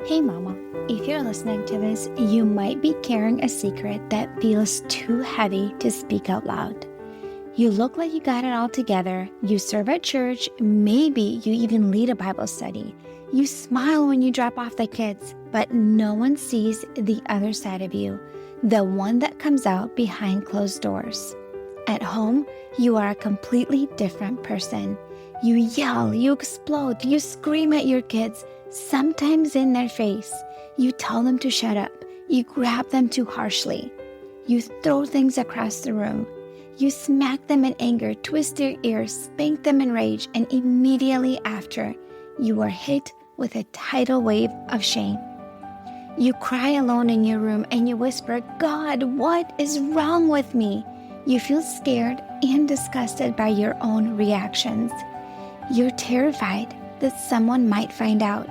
Hey mama, if you're listening to this, you might be carrying a secret that feels too heavy to speak out loud. You look like you got it all together, you serve at church, maybe you even lead a Bible study. You smile when you drop off the kids, but no one sees the other side of you, the one that comes out behind closed doors. At home, you are a completely different person. You yell, you explode, you scream at your kids, sometimes in their face. You tell them to shut up. You grab them too harshly. You throw things across the room. You smack them in anger, twist their ears, spank them in rage, and immediately after, you are hit with a tidal wave of shame. You cry alone in your room and you whisper, "God, what is wrong with me?" You feel scared and disgusted by your own reactions. You're terrified that someone might find out.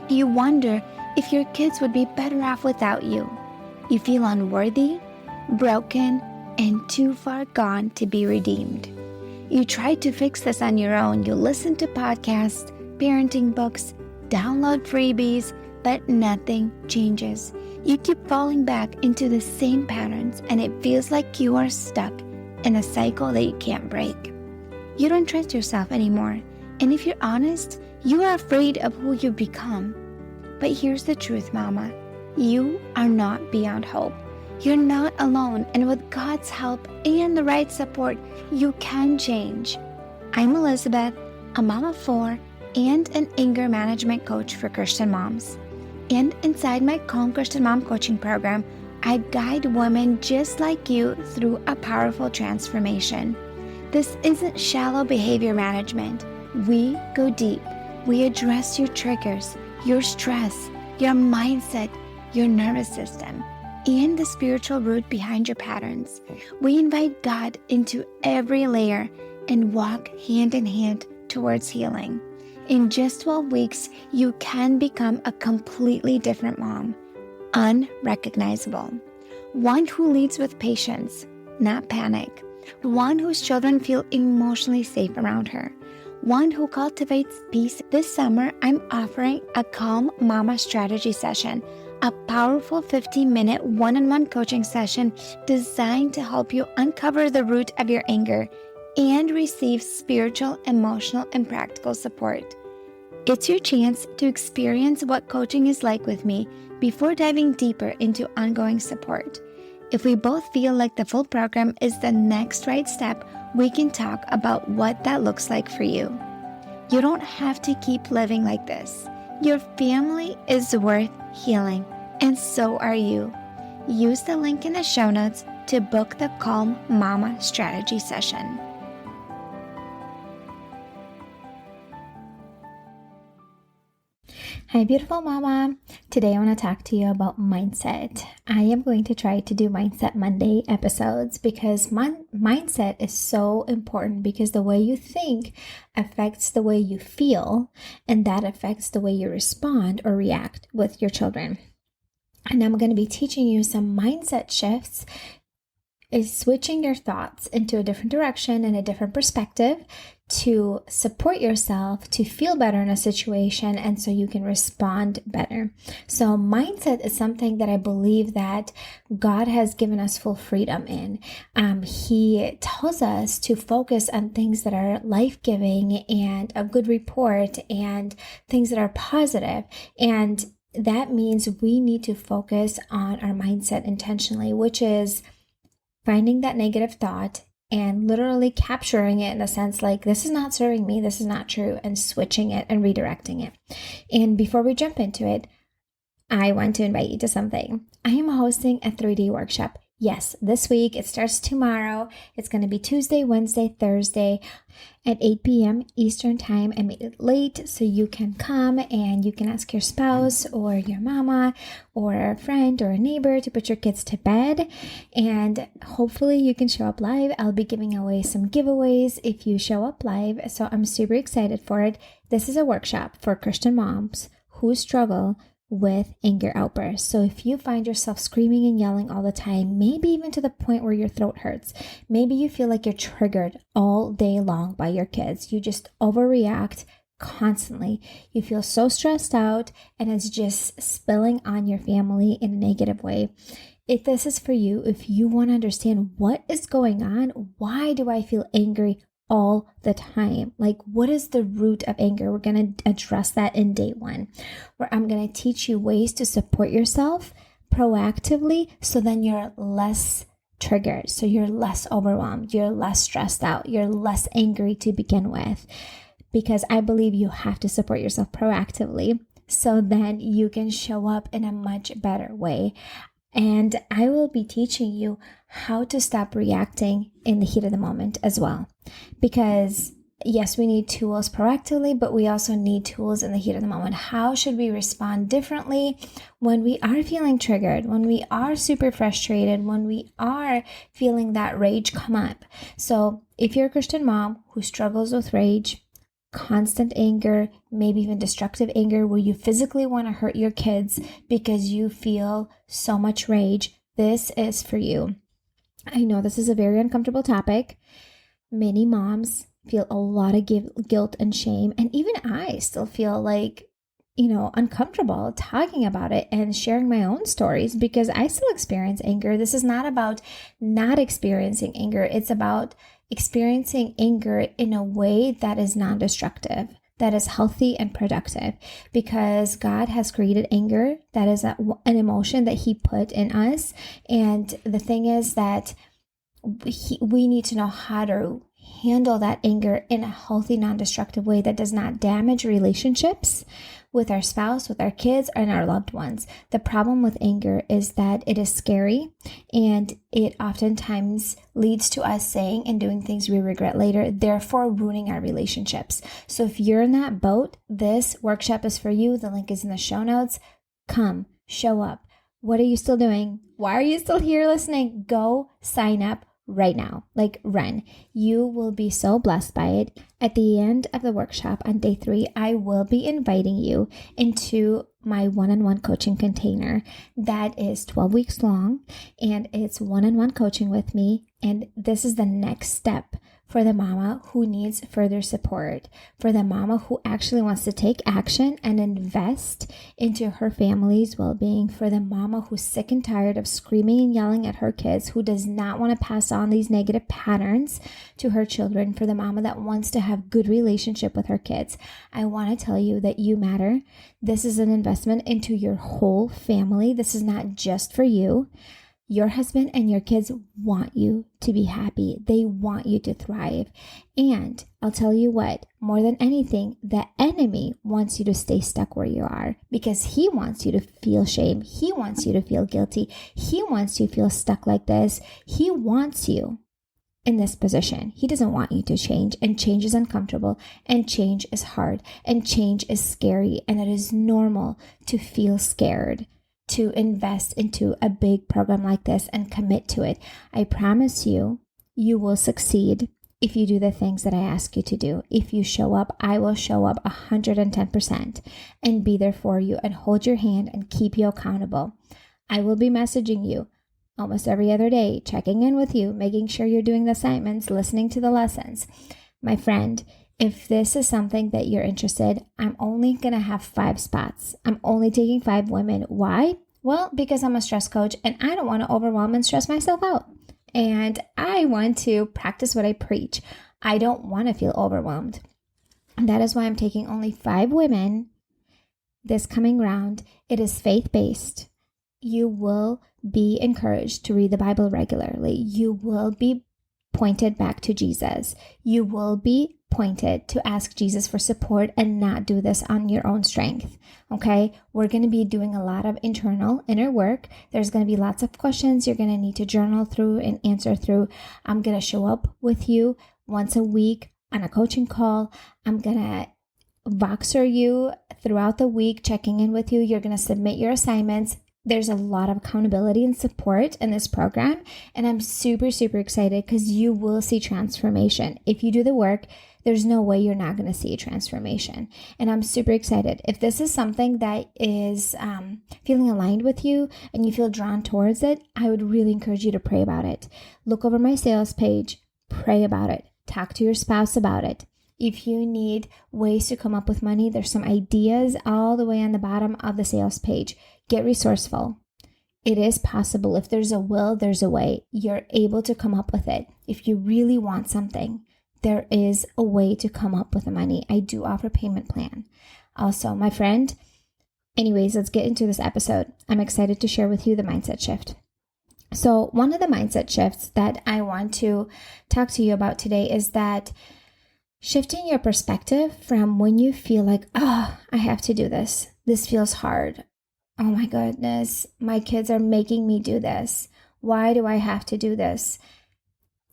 You wonder if your kids would be better off without you. You feel unworthy, broken, and too far gone to be redeemed. You try to fix this on your own. You listen to podcasts, parenting books, download freebies, but nothing changes. You keep falling back into the same patterns, and it feels like you are stuck in a cycle that you can't break. You don't trust yourself anymore, and if you're honest, you are afraid of who you've become. But here's the truth, Mama. You are not beyond hope. You're not alone, and with God's help and the right support, you can change. I'm Elizabeth, a mom of 4 and an anger management coach for Christian moms. And inside my Calm Christian Mom coaching program, I guide women just like you through a powerful transformation. This isn't shallow behavior management. We go deep. We address your triggers, your stress, your mindset, your nervous system, and the spiritual root behind your patterns. We invite God into every layer and walk hand in hand towards healing. In just 12 weeks, you can become a completely different mom, unrecognizable. One who leads with patience, not panic. One whose children feel emotionally safe around her. One who cultivates peace. This summer, I'm offering a Calm Mama strategy session, a powerful 15-minute one-on-one coaching session designed to help you uncover the root of your anger and receive spiritual, emotional, and practical support. It's your chance to experience what coaching is like with me before diving deeper into ongoing support. If we both feel like the full program is the next right step, we can talk about what that looks like for you. You don't have to keep living like this. Your family is worth healing, and so are you. Use the link in the show notes to book the Calm Mama strategy session. Hi, beautiful mama. Today I want to talk to you about mindset. I am going to try to do Mindset Monday episodes because mindset is so important because the way you think affects the way you feel, and that affects the way you respond or react with your children. And I'm going to be teaching you some mindset shifts, is switching your thoughts into a different direction and a different perspective to support yourself, to feel better in a situation, and so you can respond better. So mindset is something that I believe that God has given us full freedom in. He tells us to focus on things that are life-giving and of good report and things that are positive. And that means we need to focus on our mindset intentionally, which is finding that negative thought and literally capturing it in the sense like, this is not serving me, this is not true, and switching it and redirecting it. And before we jump into it, I want to invite you to something. I am hosting a 3-day workshop. Yes, this week. It starts tomorrow. It's going to be Tuesday, Wednesday, Thursday at 8 p.m. Eastern Time. I made it late so you can come and you can ask your spouse or your mama or a friend or a neighbor to put your kids to bed. And hopefully you can show up live. I'll be giving away some giveaways if you show up live. So I'm super excited for it. This is a workshop for Christian moms who struggle with anger outbursts. So if you find yourself screaming and yelling all the time, maybe even to the point where your throat hurts, maybe you feel like you're triggered all day long by your kids, you just overreact constantly. You feel so stressed out and it's just spilling on your family in a negative way. If this is for you, if you want to understand what is going on, why do I feel angry all the time? Like, what is the root of anger? We're going to address that in day 1, where I'm going to teach you ways to support yourself proactively so then you're less triggered, so you're less overwhelmed, you're less stressed out, you're less angry to begin with. Because I believe you have to support yourself proactively so then you can show up in a much better way. And I will be teaching you how to stop reacting in the heat of the moment as well. Because yes, we need tools proactively, but we also need tools in the heat of the moment. How should we respond differently when we are feeling triggered, when we are super frustrated, when we are feeling that rage come up? So if you're a Christian mom who struggles with rage, constant anger, maybe even destructive anger, where you physically want to hurt your kids because you feel so much rage, this is for you. I know this is a very uncomfortable topic. Many moms feel a lot of guilt and shame, and even I still feel like, uncomfortable talking about it and sharing my own stories because I still experience anger. This is not about not experiencing anger. It's about experiencing anger in a way that is non-destructive, that is healthy and productive, because God has created anger. That is an emotion that He put in us. And the thing is that we need to know how to handle that anger in a healthy, non-destructive way that does not damage relationships with our spouse, with our kids, and our loved ones. The problem with anger is that it is scary, and it oftentimes leads to us saying and doing things we regret later, therefore ruining our relationships. So if you're in that boat, this workshop is for you. The link is in the show notes. Come, show up. What are you still doing? Why are you still here listening? Go sign up right now, like run. You will be so blessed by it. At the end of the workshop on day 3, I will be inviting you into my one-on-one coaching container that is 12 weeks long, and it's one-on-one coaching with me. And this is the next step for the mama who needs further support, for the mama who actually wants to take action and invest into her family's well-being, for the mama who's sick and tired of screaming and yelling at her kids, who does not want to pass on these negative patterns to her children, for the mama that wants to have good relationship with her kids. I want to tell you that you matter. This is an investment into your whole family. This is not just for you. Your husband and your kids want you to be happy. They want you to thrive. And I'll tell you what, more than anything, the enemy wants you to stay stuck where you are because he wants you to feel shame. He wants you to feel guilty. He wants you to feel stuck like this. He wants you in this position. He doesn't want you to change, and change is uncomfortable, and change is hard, and change is scary, and it is normal to feel scared to invest into a big program like this and commit to it. I promise you, you will succeed if you do the things that I ask you to do. If you show up, I will show up 110% and be there for you and hold your hand and keep you accountable. I will be messaging you almost every other day, checking in with you, making sure you're doing the assignments, listening to the lessons. My friend, if this is something that you're interested, I'm only going to have 5 spots. I'm only taking 5 women. Why? Well, because I'm a stress coach and I don't want to overwhelm and stress myself out. And I want to practice what I preach. I don't want to feel overwhelmed. And that is why I'm taking only 5 women this coming round. It is faith-based. You will be encouraged to read the Bible regularly. You will be pointed back to Jesus. You will be pointed to ask Jesus for support and not do this on your own strength. Okay? We're going to be doing a lot of inner work. There's going to be lots of questions you're going to need to journal through and answer through. I'm going to show up with you once a week on a coaching call. I'm going to Voxer you throughout the week, checking in with you. You're going to submit your assignments. There's a lot of accountability and support in this program, and I'm super, super excited because you will see transformation. If you do the work, there's no way you're not going to see a transformation, and I'm super excited. If this is something that is feeling aligned with you and you feel drawn towards it, I would really encourage you to pray about it. Look over my sales page, pray about it, talk to your spouse about it. If you need ways to come up with money, there's some ideas all the way on the bottom of the sales page. Get resourceful. It is possible. If there's a will, there's a way. You're able to come up with it. If you really want something, there is a way to come up with the money. I do offer payment plan. Also, my friend, anyways, let's get into this episode. I'm excited to share with you the mindset shift. So one of the mindset shifts that I want to talk to you about today is that shifting your perspective from when you feel like, oh, I have to do this. This feels hard. Oh my goodness, my kids are making me do this. Why do I have to do this?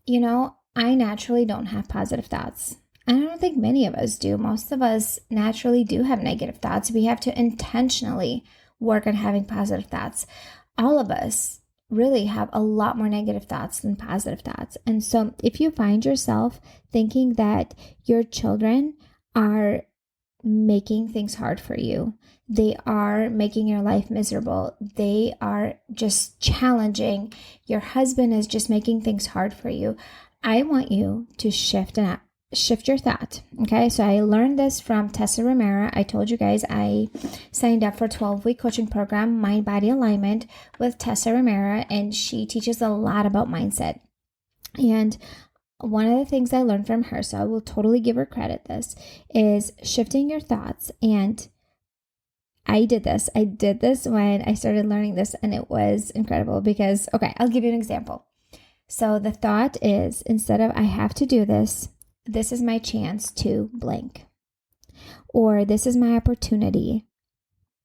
I naturally don't have positive thoughts. I don't think many of us do. Most of us naturally do have negative thoughts. We have to intentionally work on having positive thoughts. All of us really have a lot more negative thoughts than positive thoughts. And so if you find yourself thinking that your children are making things hard for you, they are making your life miserable, they are just challenging, your husband is just making things hard for you, I want you to shift your thought. Okay, so I learned this from Tessa Romero. I told you guys I signed up for a 12-week coaching program, Mind Body Alignment, with Tessa Romero, and she teaches a lot about mindset. And one of the things I learned from her, so I will totally give her credit this, is shifting your thoughts. And I did this when I started learning this, and it was incredible because, okay, I'll give you an example. So the thought is, instead of I have to do this, this is my chance to blank. Or this is my opportunity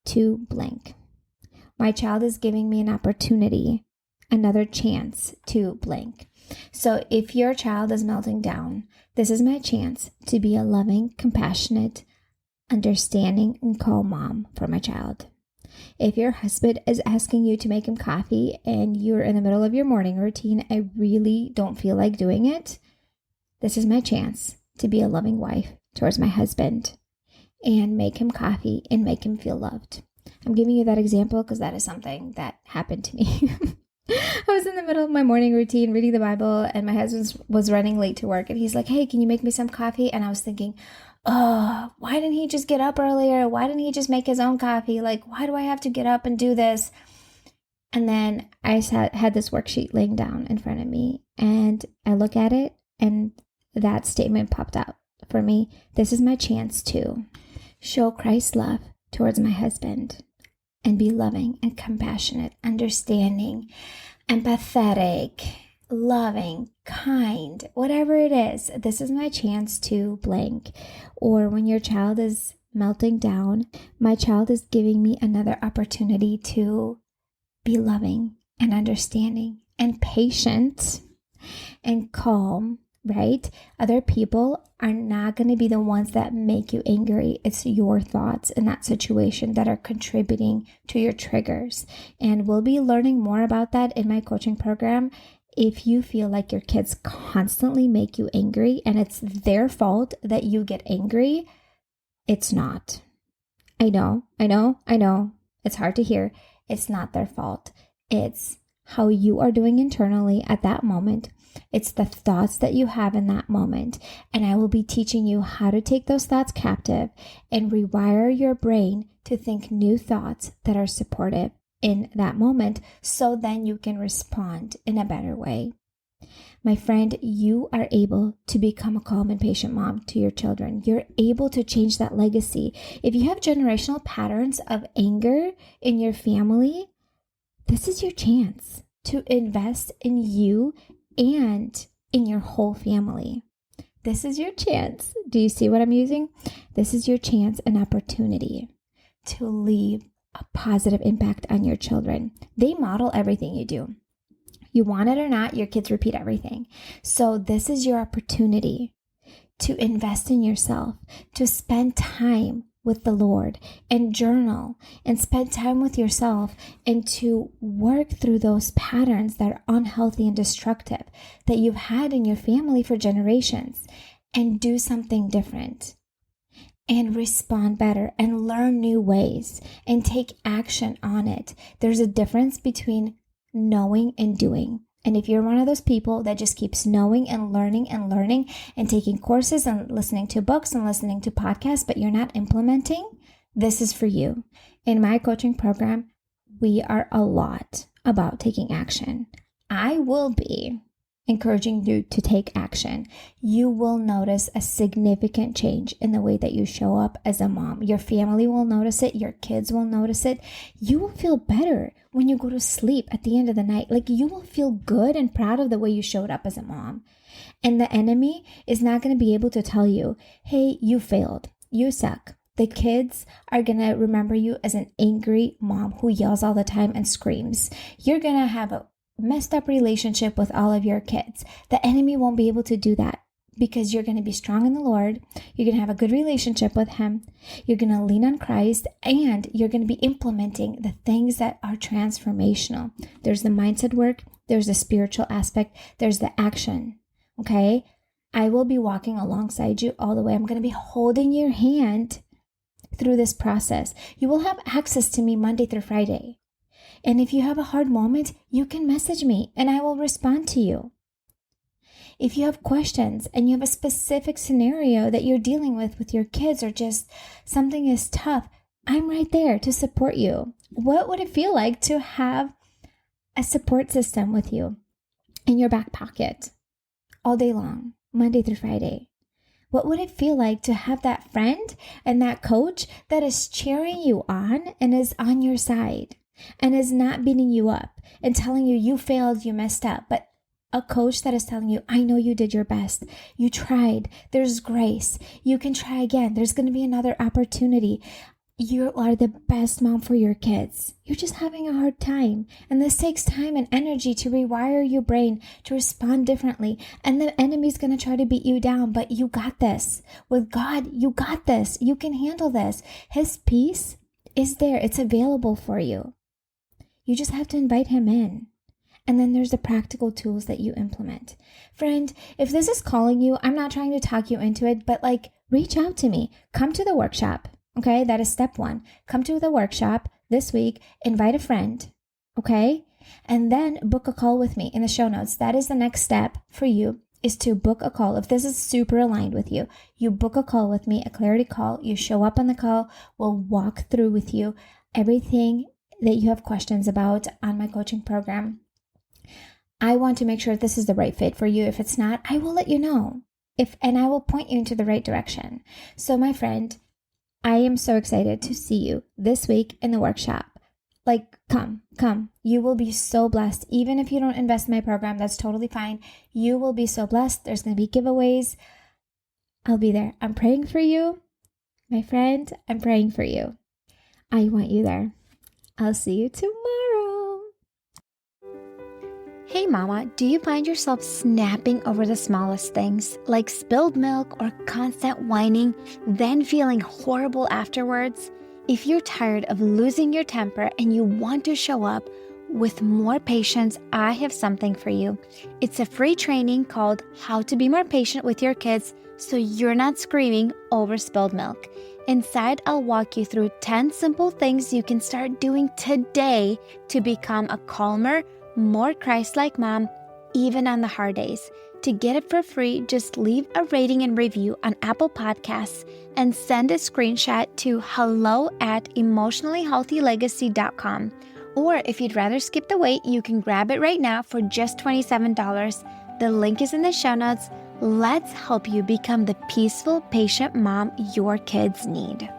to blank. My child is giving me an opportunity, another chance to blank. So if your child is melting down, this is my chance to be a loving, compassionate, understanding, and calm mom for my child. If your husband is asking you to make him coffee and you're in the middle of your morning routine, I really don't feel like doing it, this is my chance to be a loving wife towards my husband and make him coffee and make him feel loved. I'm giving you that example because that is something that happened to me. I was in the middle of my morning routine reading the Bible, and my husband was running late to work, and he's like, hey, can you make me some coffee? And I was thinking, oh, why didn't he just get up earlier? Why didn't he just make his own coffee? Like, why do I have to get up and do this? And then I had this worksheet laying down in front of me, and I look at it, and that statement popped out for me. This is my chance to show Christ's love towards my husband and be loving and compassionate, understanding, empathetic, loving, kind, whatever it is. This is my chance to blank. Or when your child is melting down, my child is giving me another opportunity to be loving and understanding and patient and calm, right? Other people are not going to be the ones that make you angry. It's your thoughts in that situation that are contributing to your triggers. And we'll be learning more about that in my coaching program. If you feel like your kids constantly make you angry and it's their fault that you get angry, it's not. I know. It's hard to hear. It's not their fault. It's how you are doing internally at that moment. It's the thoughts that you have in that moment. And I will be teaching you how to take those thoughts captive and rewire your brain to think new thoughts that are supportive in that moment, so then you can respond in a better way. My friend, you are able to become a calm and patient mom to your children. You're able to change that legacy. If you have generational patterns of anger in your family, this is your chance to invest in you and in your whole family. This is your chance. Do you see what I'm using? This is your chance and opportunity to leave a positive impact on your children. They model everything you do. You want it or not, your kids repeat everything. So this is your opportunity to invest in yourself, to spend time with the Lord and journal and spend time with yourself and to work through those patterns that are unhealthy and destructive that you've had in your family for generations and do something different and respond better and learn new ways and take action on it. There's a difference between knowing and doing. And if you're one of those people that just keeps knowing and learning and taking courses and listening to books and listening to podcasts, but you're not implementing, this is for you. In my coaching program, we are a lot about taking action. I will be encouraging you to take action. You will notice a significant change in the way that you show up as a mom. Your family will notice it. Your kids will notice it. You will feel better when you go to sleep at the end of the night. Like, you will feel good and proud of the way you showed up as a mom. And the enemy is not going to be able to tell you, hey, you failed. You suck. The kids are going to remember you as an angry mom who yells all the time and screams. You're going to have a messed up relationship with all of your kids. The enemy won't be able to do that because you're going to be strong in the Lord. You're going to have a good relationship with Him. You're going to lean on Christ, and you're going to be implementing the things that are transformational. There's the mindset work. There's the spiritual aspect. There's the action. Okay? I will be walking alongside you all the way. I'm going to be holding your hand through this process. You will have access to me Monday through Friday. And if you have a hard moment, you can message me and I will respond to you. If you have questions and you have a specific scenario that you're dealing with your kids, or just something is tough, I'm right there to support you. What would it feel like to have a support system with you in your back pocket all day long, Monday through Friday? What would it feel like to have that friend and that coach that is cheering you on and is on your side and is not beating you up and telling you you failed, you messed up, but a coach that is telling you, I know you did your best. You tried. There's grace. You can try again. There's going to be another opportunity. You are the best mom for your kids. You're just having a hard time. And this takes time and energy to rewire your brain to respond differently. And the enemy's going to try to beat you down, but you got this. With God, you got this. You can handle this. His peace is there. It's available for you. You just have to invite Him in. And then there's the practical tools that you implement. Friend, if this is calling you, I'm not trying to talk you into it, but reach out to me. Come to the workshop. Okay, that is step 1. Come to the workshop this week, invite a friend, okay? And then book a call with me in the show notes. That is the next step for you, is to book a call. If this is super aligned with you, you book a call with me, a clarity call. You show up on the call. We'll walk through with you everything that you have questions about on my coaching program. I want to make sure this is the right fit for you. If it's not, I will let you know. And I will point you into the right direction. So my friend, I am so excited to see you this week in the workshop. Come. You will be so blessed. Even if you don't invest in my program, that's totally fine. You will be so blessed. There's going to be giveaways. I'll be there. I'm praying for you. My friend, I'm praying for you. I want you there. I'll see you tomorrow. Hey mama, do you find yourself snapping over the smallest things, like spilled milk or constant whining, then feeling horrible afterwards? If you're tired of losing your temper and you want to show up with more patience, I have something for you. It's a free training called How to Be More Patient with Your Kids so you're not screaming over spilled milk. Inside, I'll walk you through 10 simple things you can start doing today to become a calmer, more Christ-like mom, even on the hard days. To get it for free, just leave a rating and review on Apple Podcasts and send a screenshot to hello@emotionallyhealthylegacy.com. Or if you'd rather skip the wait, you can grab it right now for just $27. The link is in the show notes. Let's help you become the peaceful, patient mom your kids need.